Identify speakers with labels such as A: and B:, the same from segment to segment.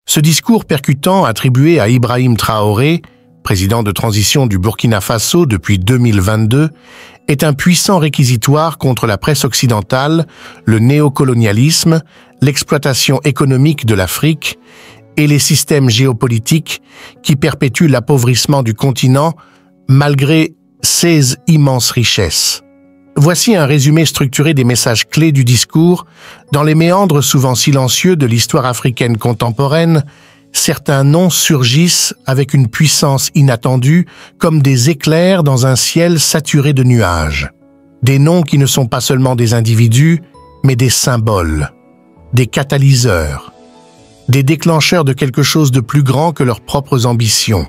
A: Ce discours percutant attribué à Ibrahim Traoré, président de transition du Burkina Faso depuis 2022, est un puissant réquisitoire contre la presse occidentale, le néocolonialisme, l'exploitation économique de l'Afrique et les systèmes géopolitiques qui perpétuent l'appauvrissement du continent malgré ses immenses richesses. Voici un résumé structuré des messages clés du discours. Dans les méandres souvent silencieux de l'histoire africaine contemporaine, certains noms surgissent avec une puissance inattendue comme des éclairs dans un ciel saturé de nuages. Des noms qui ne sont pas seulement des individus, mais des symboles, des catalyseurs, des déclencheurs de quelque chose de plus grand que leurs propres ambitions.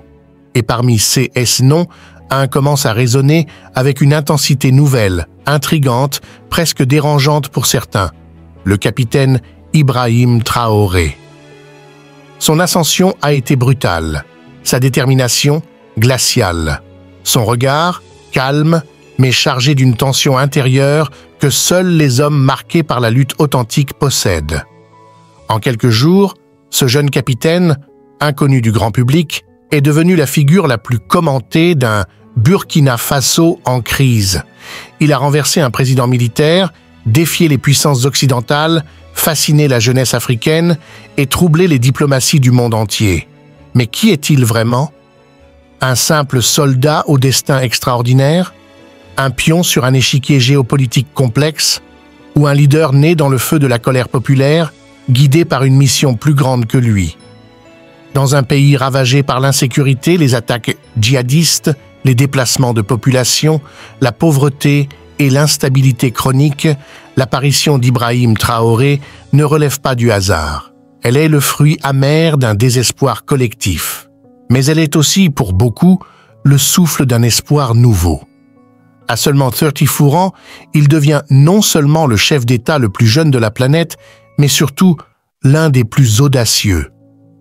A: Et parmi ces noms, un commence à résonner avec une intensité nouvelle, intrigante, presque dérangeante pour certains. Le capitaine Ibrahim Traoré. Son ascension a été brutale, sa détermination glaciale. Son regard, calme, mais chargé d'une tension intérieure que seuls les hommes marqués par la lutte authentique possèdent. En quelques jours, ce jeune capitaine, inconnu du grand public, est devenu la figure la plus commentée d'un Burkina Faso en crise. Il a renversé un président militaire, défié les puissances occidentales, fasciné la jeunesse africaine et troublé les diplomaties du monde entier. Mais qui est-il vraiment? Un simple soldat au destin extraordinaire? Un pion sur un échiquier géopolitique complexe? Ou un leader né dans le feu de la colère populaire, guidé par une mission plus grande que lui? Dans un pays ravagé par l'insécurité, les attaques djihadistes, les déplacements de population, la pauvreté et l'instabilité chronique, l'apparition d'Ibrahim Traoré ne relève pas du hasard. Elle est le fruit amer d'un désespoir collectif. Mais elle est aussi, pour beaucoup, le souffle d'un espoir nouveau. À seulement 34 ans, il devient non seulement le chef d'État le plus jeune de la planète, mais surtout l'un des plus audacieux.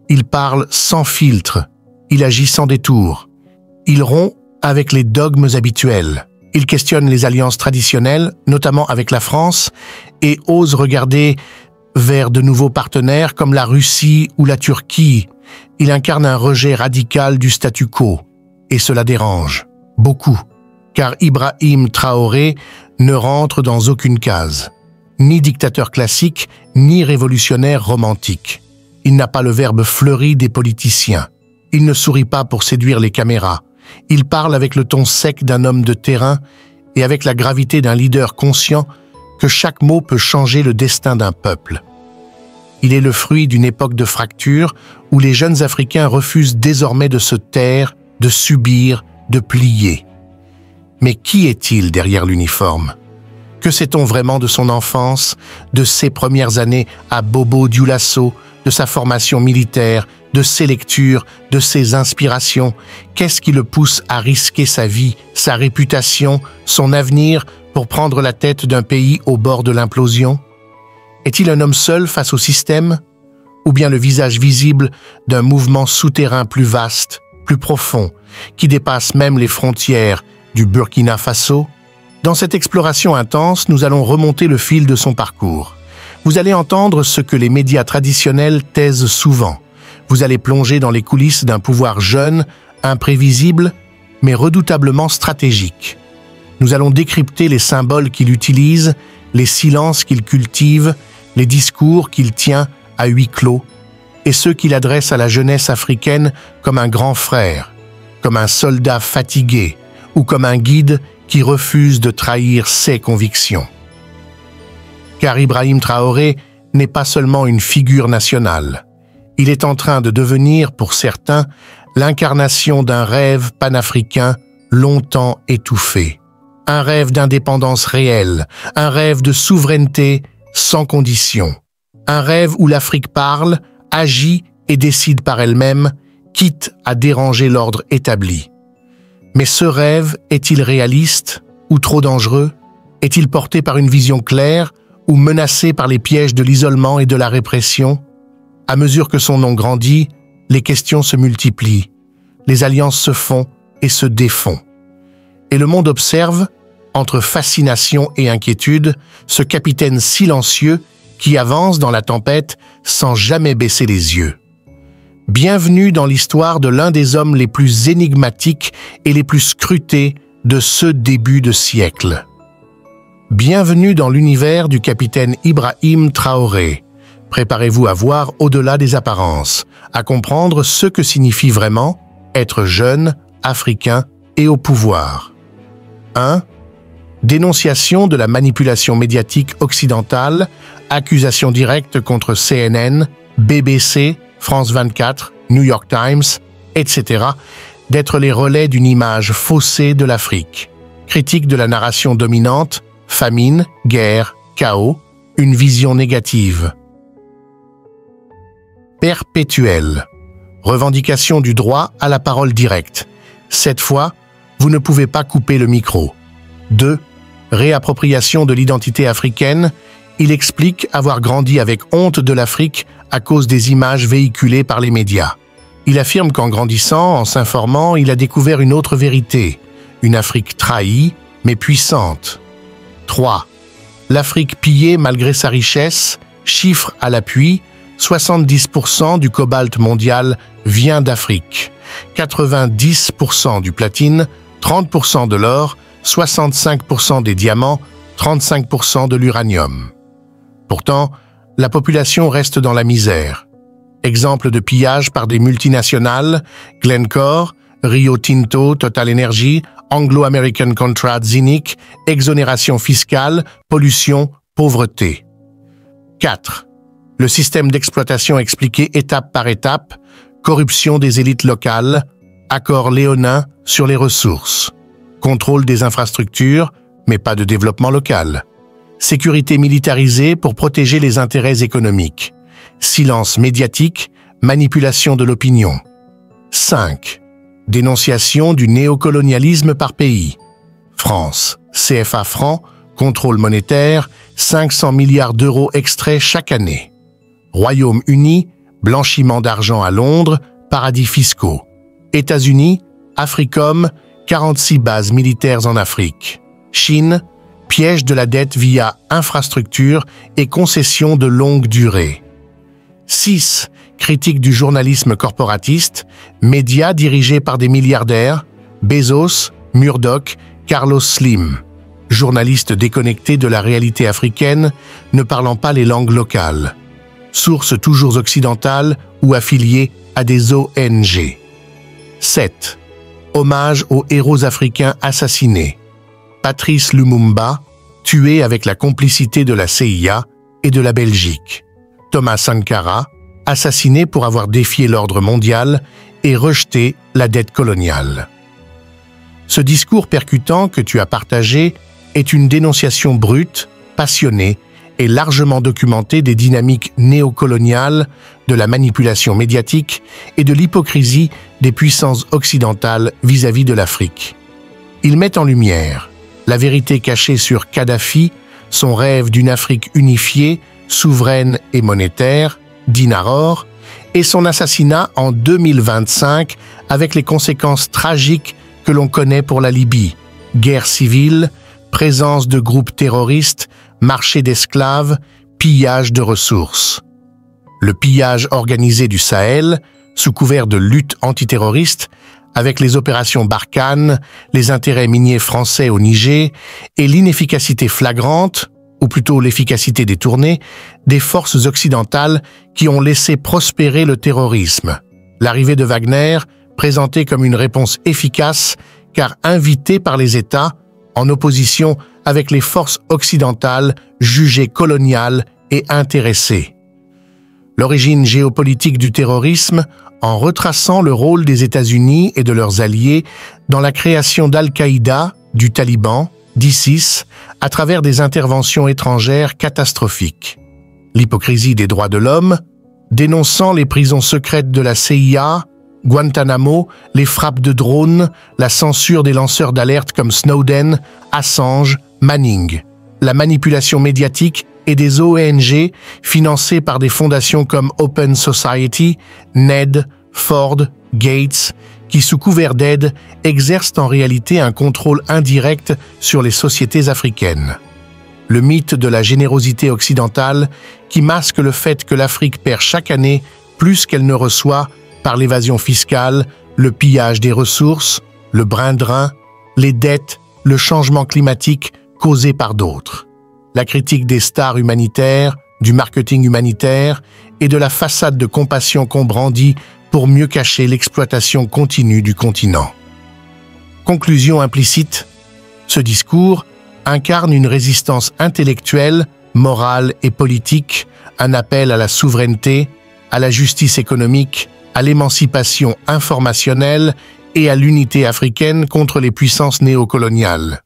A: Il parle sans filtre, il agit sans détour, il rompt avec les dogmes habituels. Il questionne les alliances traditionnelles, notamment avec la France, et ose regarder vers de nouveaux partenaires comme la Russie ou la Turquie. Il incarne un rejet radical du statu quo, et cela dérange beaucoup, car Ibrahim Traoré ne rentre dans aucune case, ni dictateur classique, ni révolutionnaire romantique. Il n'a pas le verbe fleuri des politiciens. Il ne sourit pas pour séduire les caméras. Il parle avec le ton sec d'un homme de terrain et avec la gravité d'un leader conscient que chaque mot peut changer le destin d'un peuple. Il est le fruit d'une époque de fracture où les jeunes Africains refusent désormais de se taire, de subir, de plier. Mais qui est-il derrière l'uniforme? Que sait-on vraiment de son enfance, de ses premières années à Bobo-Dioulasso, de sa formation militaire, de ses lectures, de ses inspirations? Qu'est-ce qui le pousse à risquer sa vie, sa réputation, son avenir pour prendre la tête d'un pays au bord de l'implosion? Est-il un homme seul face au système? Ou bien le visage visible d'un mouvement souterrain plus vaste, plus profond, qui dépasse même les frontières du Burkina Faso? Dans cette exploration intense, nous allons remonter le fil de son parcours. Vous allez entendre ce que les médias traditionnels taisent souvent. Vous allez plonger dans les coulisses d'un pouvoir jeune, imprévisible, mais redoutablement stratégique. Nous allons décrypter les symboles qu'il utilise, les silences qu'il cultive, les discours qu'il tient à huis clos, et ceux qu'il adresse à la jeunesse africaine comme un grand frère, comme un soldat fatigué ou comme un guide qui refuse de trahir ses convictions. Car Ibrahim Traoré n'est pas seulement une figure nationale. Il est en train de devenir, pour certains, l'incarnation d'un rêve panafricain longtemps étouffé. Un rêve d'indépendance réelle, un rêve de souveraineté sans condition. Un rêve où l'Afrique parle, agit et décide par elle-même, quitte à déranger l'ordre établi. Mais ce rêve est-il réaliste ou trop dangereux? Est-il porté par une vision claire ou menacé par les pièges de l'isolement et de la répression? À mesure que son nom grandit, les questions se multiplient, les alliances se font et se défont. Et le monde observe, entre fascination et inquiétude, ce capitaine silencieux qui avance dans la tempête sans jamais baisser les yeux. Bienvenue dans l'histoire de l'un des hommes les plus énigmatiques et les plus scrutés de ce début de siècle. Bienvenue dans l'univers du capitaine Ibrahim Traoré. Préparez-vous à voir au-delà des apparences, à comprendre ce que signifie vraiment être jeune, africain et au pouvoir. 1. Dénonciation de la manipulation médiatique occidentale, accusation directe contre CNN, BBC, France 24, New York Times, etc., d'être les relais d'une image faussée de l'Afrique. Critique de la narration dominante, famine, guerre, chaos, une vision négative. Perpétuelle. Revendication du droit à la parole directe. Cette fois, vous ne pouvez pas couper le micro. 2. Réappropriation de l'identité africaine. Il explique avoir grandi avec honte de l'Afrique à cause des images véhiculées par les médias. Il affirme qu'en grandissant, en s'informant, il a découvert une autre vérité, une Afrique trahie, mais puissante. 3. L'Afrique pillée malgré sa richesse, chiffre à l'appui, 70% du cobalt mondial vient d'Afrique, 90% du platine, 30% de l'or, 65% des diamants, 35% de l'uranium. Pourtant, la population reste dans la misère. Exemple de pillage par des multinationales, Glencore, Rio Tinto, Total Energy, Anglo-American Contract Zinc, exonération fiscale, pollution, pauvreté. 4. Le système d'exploitation expliqué étape par étape, corruption des élites locales, accord léonin sur les ressources, contrôle des infrastructures, mais pas de développement local, sécurité militarisée pour protéger les intérêts économiques, silence médiatique, manipulation de l'opinion. 5. Dénonciation du néocolonialisme par pays. France, CFA franc, contrôle monétaire, 500 milliards d'euros extraits chaque année. Royaume-Uni, blanchiment d'argent à Londres, paradis fiscaux. États-Unis, Africom, 46 bases militaires en Afrique. Chine, piège de la dette via infrastructures et concessions de longue durée. 6. Critique du journalisme corporatiste, médias dirigés par des milliardaires, Bezos, Murdoch, Carlos Slim. Journalistes déconnectés de la réalité africaine, ne parlant pas les langues locales. Sources toujours occidentales ou affiliées à des ONG. 7. Hommage aux héros africains assassinés. Patrice Lumumba, tué avec la complicité de la CIA et de la Belgique. Thomas Sankara, assassiné pour avoir défié l'ordre mondial et rejeté la dette coloniale. Ce discours percutant que tu as partagé est une dénonciation brute, passionnée et largement documentée des dynamiques néocoloniales, de la manipulation médiatique et de l'hypocrisie des puissances occidentales vis-à-vis de l'Afrique. Il met en lumière la vérité cachée sur Kadhafi, son rêve d'une Afrique unifiée, souveraine et monétaire, d'Inaror, et son assassinat en 2025 avec les conséquences tragiques que l'on connaît pour la Libye, guerre civile, présence de groupes terroristes, marché d'esclaves, pillage de ressources. Le pillage organisé du Sahel, sous couvert de lutte antiterroriste, avec les opérations Barkhane, les intérêts miniers français au Niger et l'inefficacité flagrante, ou plutôt l'efficacité détournée, des forces occidentales qui ont laissé prospérer le terrorisme. L'arrivée de Wagner, présentée comme une réponse efficace, car invitée par les États, en opposition avec les forces occidentales jugées coloniales et intéressées. L'origine géopolitique du terrorisme, en retraçant le rôle des États-Unis et de leurs alliés dans la création d'Al-Qaïda, du Taliban, d'ISIS, à travers des interventions étrangères catastrophiques. L'hypocrisie des droits de l'homme, dénonçant les prisons secrètes de la CIA, Guantanamo, les frappes de drones, la censure des lanceurs d'alerte comme Snowden, Assange, Manning, la manipulation médiatique et des ONG financées par des fondations comme Open Society, NED, Ford, Gates, qui sous couvert d'aide exercent en réalité un contrôle indirect sur les sociétés africaines. Le mythe de la générosité occidentale qui masque le fait que l'Afrique perd chaque année plus qu'elle ne reçoit par l'évasion fiscale, le pillage des ressources, le brin-drain, les dettes, le changement climatique causé par d'autres. La critique des stars humanitaires, du marketing humanitaire et de la façade de compassion qu'on brandit pour mieux cacher l'exploitation continue du continent. Conclusion implicite, ce discours incarne une résistance intellectuelle, morale et politique, un appel à la souveraineté, à la justice économique, à l'émancipation informationnelle et à l'unité africaine contre les puissances néocoloniales.